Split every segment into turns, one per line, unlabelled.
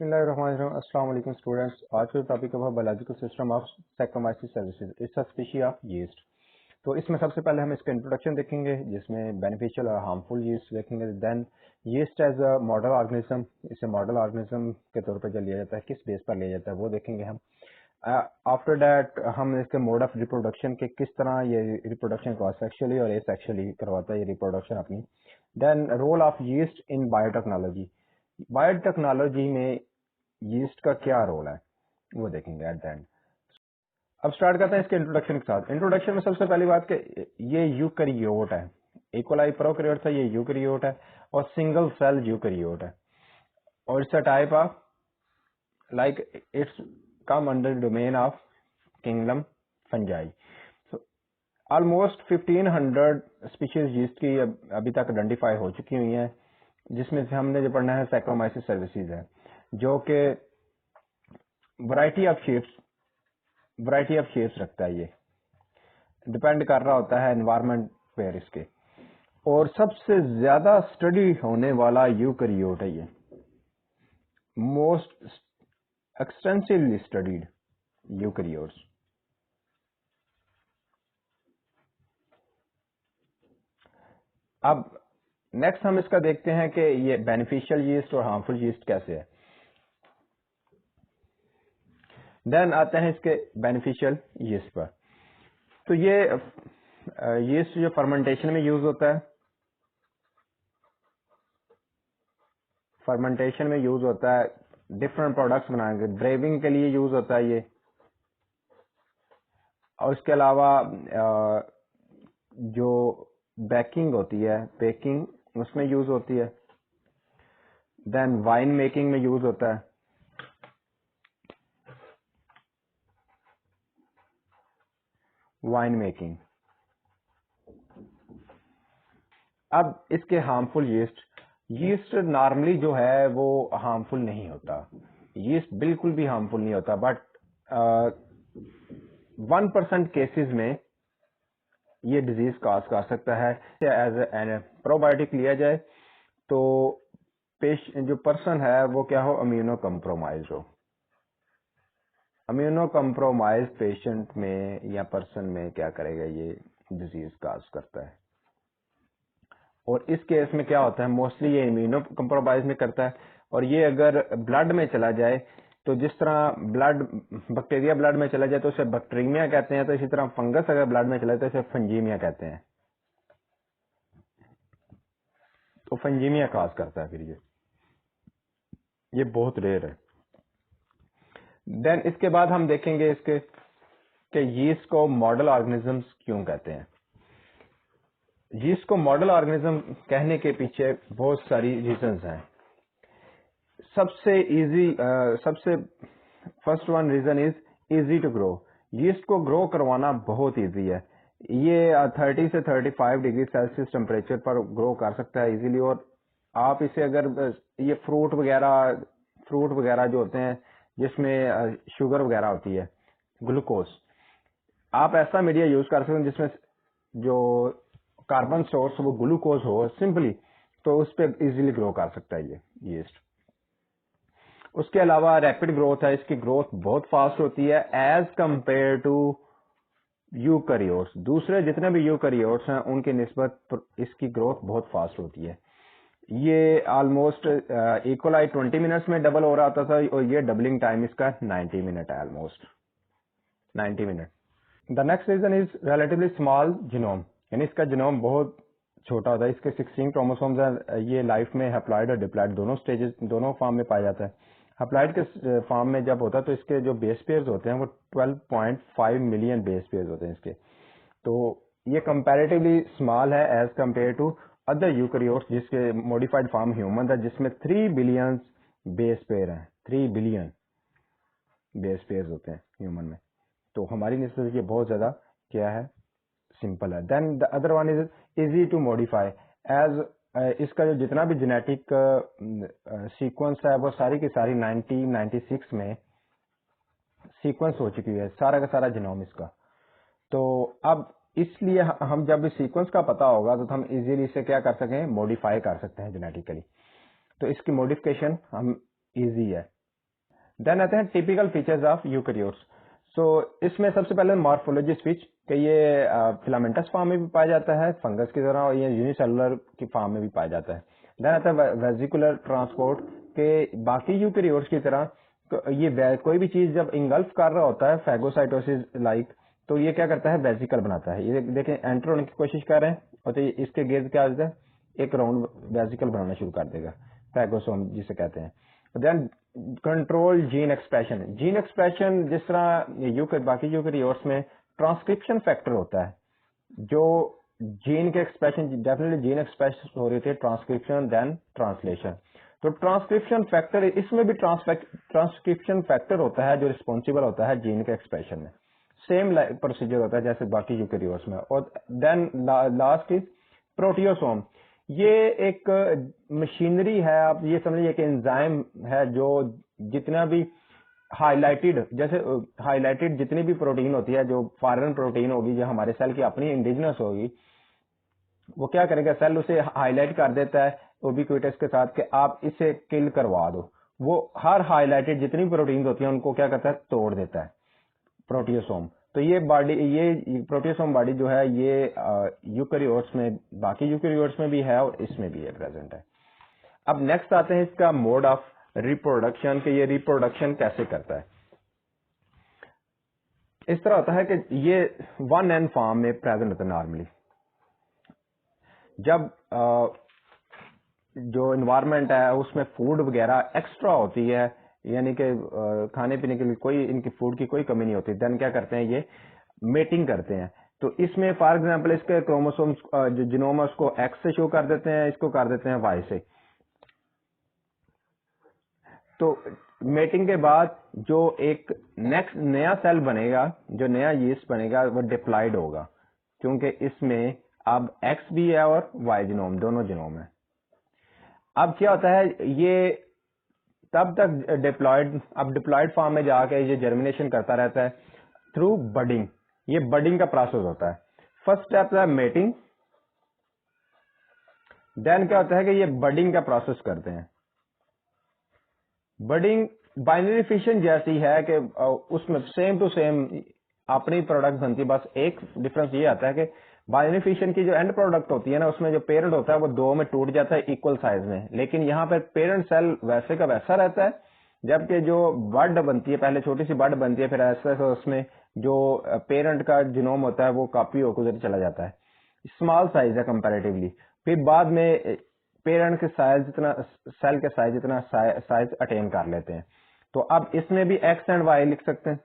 बिस्मिल्लाहिर्रहमानिर्रहीम। अस्सलाम वालेकुम स्टूडेंट्स। आज का टॉपिक है biological system of Saccharomyces services, it's a species of yeast. तो इसमें सबसे पहले हम इसका इंट्रोडक्शन देखेंगे, जिसमें बेनिफिशियल और हार्मफुल यीस्ट देखेंगे। Then yeast as a model organism, इसे मॉडल ऑर्गेनिज्म के तौर पर जो लिया जाता है, किस बेस पर लिया जाता है वो देखेंगे हम। आफ्टर दैट हम इसके मोड ऑफ रिप्रोडक्शन के किस तरह ये रिप्रोडक्शन को सेक्सुअली और एसेक्सुअली करवाता है ये रिप्रोडक्शन अपनी। Then role of yeast in biotechnology, biotechnology में यीस्ट का क्या रोल है वो देखेंगे एट द एंड। अब स्टार्ट करते हैं इसके इंट्रोडक्शन के साथ। इंट्रोडक्शन में सबसे पहली बात कि ये यूकैरियोट है, इकोलाई प्रोकैरियोट था, ये यूकैरियोट है और सिंगल सेल यूकैरियोट है और it's a type of like it's come under domain of kingdom fungi. Almost 1500 species yeast की अभी तक आइडेंटिफाई हो चुकी हुई हैं, जिसमें से हमने जो पढ़ना है सैक्रोमाइसिस सर्विसेज है, जो कि वैरायटी ऑफ शेप्स रखता है। ये डिपेंड कर रहा होता है एनवायरनमेंट पर इसके, और सबसे ज्यादा स्टडी होने वाला यूकैरियोट है ये, मोस्ट एक्सटेंसिवली स्टडीड यूकैरियोट्स। अब नेक्स्ट हम इसका देखते हैं कि ये बेनिफिशियल यीस्ट और हार्मफुल यीस्ट कैसे है। देन आते हैं इसके बेनिफिशियल यीस्ट पर। तो ये यीस्ट जो फर्मेंटेशन में यूज होता है, फर्मेंटेशन में यूज होता है डिफरेंट प्रोडक्ट्स बनाने के, ब्रेविंग के लिए यूज होता है ये, और इसके अलावा जो बेकिंग होती है, बेकिंग उसमें यूज होती है। देन वाइन मेकिंग में यूज होता है, वाइन मेकिंग। अब इसके हार्मफुल यीस्ट नॉर्मली जो है वो हार्मफुल नहीं होता, यीस्ट बिल्कुल भी हार्मफुल नहीं होता, बट 1% केसेस में ये डिजीज काज कर सकता है। एज एन प्रोबायोटिक लिया जाए तो जो पर्सन है वो क्या हो, इम्यूनो कम्प्रोमाइज हो। इम्यूनो कम्प्रोमाइज पेशेंट में या पर्सन में क्या करेगा, ये डिजीज काज करता है। और इस केस में क्या होता है, मोस्टली ये इम्यूनो कम्प्रोमाइज में करता है, और ये अगर ब्लड में चला जाए तो जिस तरह बैक्टीरिया ब्लड में चला जाए तो उसे बैक्टीरिया कहते हैं, तो इसी तरह फंगस अगर ब्लड में चला जाए तो इसे फंजीमिया कहते हैं। तो फंजीमिया काज करता है फिर ये बहुत रेयर है। देन इसके बाद हम देखेंगे इसके कि यीस्ट को मॉडल ऑर्गेनिजम्स क्यों कहते हैं। यीस्ट को मॉडल ऑर्गेनिज्म कहने के पीछे बहुत सारी रीजंस हैं। सबसे first one reason is easy to grow. Yeast को ग्रो करवाना बहुत इजी है। ये 30 से 35 डिग्री सेल्सियस टेम्परेचर पर ग्रो कर सकता है इजीली, और आप इसे अगर ये फ्रूट वगैरह जो होते हैं जिसमें शुगर वगैरह होती है, ग्लूकोज, आप ऐसा मीडिया यूज कर सकते हैं जिसमें जो कार्बन सोर्स वो ग्लूकोज हो सिंपली, तो उस पर इजीली ग्रो कर सकता है ये यीस्ट। उसके अलावा रैपिड ग्रोथ है, इसकी ग्रोथ बहुत फास्ट होती है एज कंपेयर टू यूकैरियोट्स। दूसरे जितने भी यूकैरियोट्स हैं उनकी निस्बत इसकी ग्रोथ बहुत फास्ट होती है। ये ऑलमोस्ट इक्वलाई 20 मिनट्स में डबल हो रहा था और ये डबलिंग टाइम इसका 90 मिनट है, almost 90 minute. The next reason is relatively small genome, यानी इसका जिनोम बहुत छोटा होता है। इसके 16 क्रोमोसोम्स हैं। ये लाइफ में हैप्लॉइड और डिप्लॉइड दोनों फॉर्म में पाया जाता है। हैप्लॉइड के फॉर्म में जब होता है तो इसके जो बेस पेयर्स होते हैं वो 12.5 मिलियन बेस पेयर्स होते हैं इसके। तो ये कंपैरेटिवली स्मॉल है as compare to other eukaryotes, जिसके मॉडिफाइड फॉर्म ह्यूमन है, जिसमें 3 बिलियन बेस पेयर हैं। 3 बिलियन बेस पेयर्स होते हैं ह्यूमन में, तो हमारी निस्बत से ये बहुत ज्यादा क्या है, सिंपल है। Then the other one is easy to modify, as इसका जो जितना भी जेनेटिक सीक्वेंस है वो सारी की सारी 1996 में सीक्वेंस हो चुकी है, सारा का सारा जीनोम इसका। तो अब इसलिए हम जब इस सीक्वेंस का पता होगा तो हम इजीली इसे क्या कर सकें, मॉडिफाई कर सकते हैं जेनेटिकली। तो इसकी मॉडिफिकेशन हम इजी है। देन आते हैं टिपिकल फीचर्स ऑफ यूकैरियोट्स। सो इसमें सबसे पहले मॉर्फोलॉजी स्विच कि ये फिलामेंटस फॉर्म में भी पाया जाता है फंगस की तरह, और ये यूनिसेलुलर की फॉर्म में भी पाया जाता है। देन आता है वेजिकुलर ट्रांसपोर्ट के बाकी यूकैरियोट्स की तरह ये कोई भी चीज जब इंगल्फ कर रहा होता है फैगोसाइटोसिस लाइक, तो ये क्या करता है वेजिकल बनाता है। ये देखें एंटर होने की कोशिश कर रहे हैं और तो इसके गिर्द क्या होता है एक राउंड वेजिकल बनाना शुरू कर देगा, फैगोसोम जिसे कहते हैं। देन कंट्रोल जीन एक्सप्रेशन जिस तरह बाकी यूकैरियोट्स में ट्रांसक्रिप्शन फैक्टर होता है जो जीन के एक्सप्रेशन, डेफिनेटली जीन एक्सप्रेस हो रही थी ट्रांसक्रिप्शन देन ट्रांसलेशन। तो ट्रांसक्रिप्शन फैक्टर इसमें भी ट्रांसक्रिप्शन फैक्टर होता है जो रिस्पॉन्सिबल होता है जीन के एक्सप्रेशन में। सेम प्रोसीजर होता है जैसे बाकी यूकैरियोट्स में। और देन लास्ट इज प्रोटियोसोम। ये एक मशीनरी है, आप ये समझिए कि एंजाइम है जो जितना भी हाईलाइटेड, जैसे हाईलाइटेड जितनी भी प्रोटीन होती है, जो फॉरेन प्रोटीन होगी जो हमारे सेल की अपनी इंडिजिनस होगी, वो क्या करेगा सेल उसे हाईलाइट कर देता है उबिक्विटस के साथ कि आप इसे किल करवा दो। वो हर हाईलाइटेड जितनी प्रोटीन होती है उनको क्या करता है तोड़ देता है प्रोटियोसोम। तो ये बॉडी, ये प्रोटियोसोम बॉडी जो है ये यूकैरियोट्स में, बाकी यूकैरियोट्स में भी है और इसमें भी है प्रेजेंट है। अब नेक्स्ट आते हैं इसका मोड ऑफ रिप्रोडक्शन कि ये रिप्रोडक्शन कैसे करता है। इस तरह होता है कि ये 1n फॉर्म में प्रेजेंट होता है नॉर्मली। जब जो इन्वायरमेंट है उसमें फूड वगैरह एक्स्ट्रा होती है, यानी कि खाने पीने के लिए कोई इनकी फूड की कोई कमी नहीं होती, देन क्या करते हैं ये मेटिंग करते हैं। तो इसमें फॉर एग्जांपल इसके क्रोमोसोम्स जो जीनोम है उसको एक्स से शो कर देते हैं, इसको कर देते हैं वाई से। तो मेटिंग के बाद जो एक नेक्स्ट नया सेल बनेगा, जो नया यीस्ट बनेगा वो डिप्लॉयड होगा, क्योंकि इसमें अब एक्स भी है और वाई जीनोम, दोनों जीनोम है। अब क्या होता है ये तब तक डिप्लॉयड, अब डिप्लॉयड फॉर्म में जाके ये जर्मिनेशन करता रहता है थ्रू बडिंग। ये बडिंग का प्रोसेस होता है। फर्स्ट स्टेप है मेटिंग, देन क्या होता है कि ये बडिंग का प्रोसेस करते हैं। बडिंग बाइनरी फिशन जैसी है कि उसमें सेम टू सेम अपनी प्रोडक्ट बनती है, बस एक डिफरेंस ये आता है कि बाइनरी फिशन की जो एंड प्रोडक्ट होती है ना उसमें जो पेरेंट होता है वो दो में टूट जाता है इक्वल साइज में, लेकिन यहाँ पर पेरेंट सेल वैसे का वैसा रहता है, जबकि जो बड बनती है पहले छोटी सी बड बनती है, फिर ऐसे उसमें जो पेरेंट का जीनोम होता है वो कॉपी होकर उधर चला जाता है, स्मॉल साइज है कंपैरेटिवली। फिर बाद में पेरेंट के साइज जितना, सेल के साइज जितना साइज अटेन कर लेते हैं। तो अब इसमें भी एक्स एंड वाई लिख सकते हैं,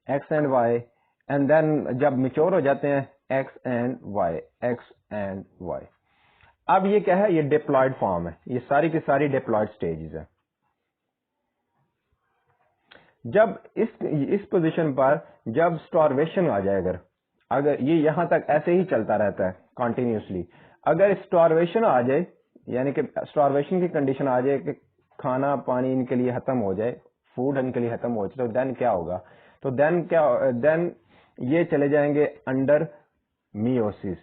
X and Y, and then जब मिच्योर हो जाते हैं X and Y, X and Y. अब ये क्या है, ये डिप्लॉयड फॉर्म है, ये सारी की सारी डिप्लॉयड स्टेजेस है। जब इस पोजीशन पर जब स्टार्वेशन आ जाए, अगर ये यहां तक ऐसे ही चलता रहता है कॉन्टिन्यूसली, अगर स्टार्वेशन आ जाए, यानी कि स्टार्वेशन की कंडीशन आ जाए कि खाना पानी इनके लिए खत्म हो जाए, फूड इनके लिए खत्म हो जाए, तो देन क्या होगा, तो देन ये चले जाएंगे अंडर मियोसिस,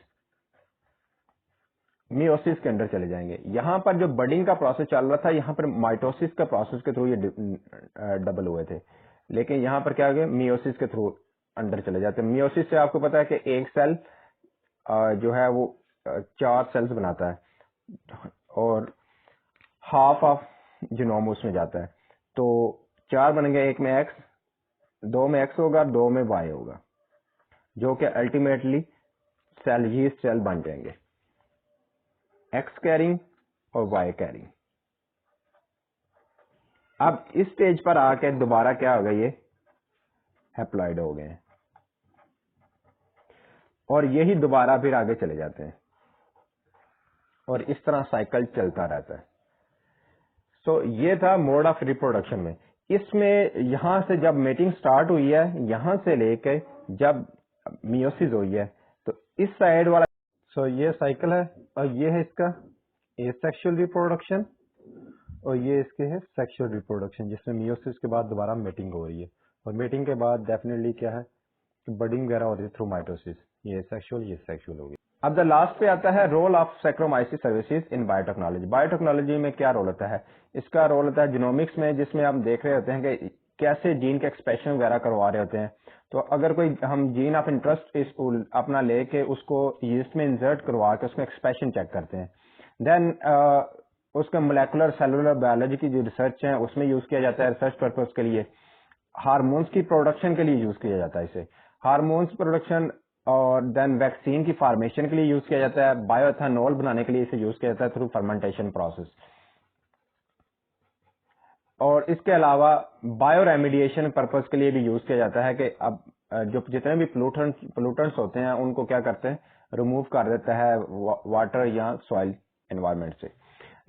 मियोसिस के अंदर चले जाएंगे। यहां पर जो बडिंग का प्रोसेस चल रहा था, यहां पर माइटोसिस का प्रोसेस के थ्रू ये डबल हुए थे, लेकिन यहां पर क्या हो गया, मियोसिस के थ्रू अंदर चले जाते हैं। मियोसिस से आपको पता है कि एक सेल जो है वो 4 सेल्स बनाता है और हाफ ऑफ जीनोम उसमें जाता है, तो 4 बनेंगे, एक में एक्स, 2 में एक्स होगा, 2 में वाई होगा, जो कि अल्टीमेटली सेल यीस्ट सेल बन जाएंगे, एक्स कैरिंग और वाई कैरिंग। अब इस स्टेज पर आके दोबारा क्या हो गया, ये हैप्लॉइड हो गए और यही दोबारा फिर आगे चले जाते हैं और इस तरह साइकिल चलता रहता है। सो ये था मोड ऑफ रिप्रोडक्शन में। इसमें यहां से जब मेटिंग स्टार्ट हुई है, यहां से लेके जब मियोसिस हुई है, तो इस साइड वाला, सो ये साइकिल है और ये है इसका एसेक्सुअल रिप्रोडक्शन और ये इसके है सेक्सुअल रिप्रोडक्शन, जिसमें मियोसिस के बाद दोबारा मेटिंग हो रही है और मेटिंग के बाद डेफिनेटली क्या है, बडिंग वगैरह होती है थ्रू माइटोसिस। ये सेक्सुअल, ये सेक्सुअल हो गई। अब द लास्ट पे आता है role of Saccharomyces cerevisiae in biotechnology. Biotechnology में क्या रोल होता है? इसका रोल होता है जिनोमिक्स में, जिसमें हम देख रहे होते हैं कि कैसे जीन के एक्सप्रेशन वगैरह करवा रहे होते हैं। तो अगर कोई हम जीन ऑफ इंटरेस्ट इस अपना लेके उसको यीस्ट में इंसर्ट करवा के उसका एक्सप्रेशन चेक करते हैं, देन उसका मोलेकुलर सेलुलर बायोलॉजी की जो रिसर्च है उसमें यूज किया जाता है रिसर्च पर्पज के लिए। हार्मोन्स की प्रोडक्शन के लिए यूज किया जाता है इसे, हार्मोन्स प्रोडक्शन, और देन वैक्सीन की फॉर्मेशन के लिए यूज किया जाता है, बायोएथेनॉल बनाने के लिए इसे यूज किया जाता है थ्रू फर्मेंटेशन प्रोसेस। और इसके अलावा बायो रेमिडिएशन पर्पज के लिए भी यूज किया जाता है कि अब जो जितने भी पोल्यूटेंट्स होते हैं उनको क्या करते हैं, रिमूव कर देता है वाटर या सॉइल एनवायरमेंट से।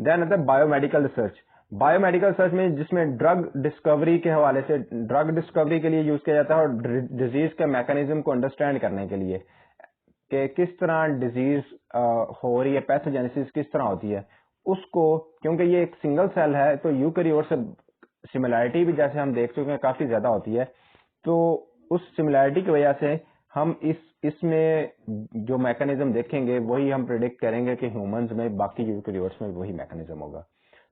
देन आता है बायोमेडिकल रिसर्च। बायोमेडिकल रिसर्च में जिसमें ड्रग डिस्कवरी के हवाले से, ड्रग डिस्कवरी के लिए यूज किया जाता है और डिजीज के मैकेनिज्म को अंडरस्टैंड करने के लिए कि किस तरह डिजीज हो रही है, पैथोजेनेसिस किस तरह होती है उसको, क्योंकि ये एक सिंगल सेल है तो यूकैरियोट से सिमिलैरिटी भी जैसे हम देख चुके हैं काफी ज्यादा होती है। तो उस सिमिलैरिटी की वजह से हम इसमें जो मैकेनिज्म देखेंगे वही हम प्रिडिक्ट करेंगे कि ह्यूमंस में, बाकी यूकैरियोट्स में वही मैकेनिज्म होगा।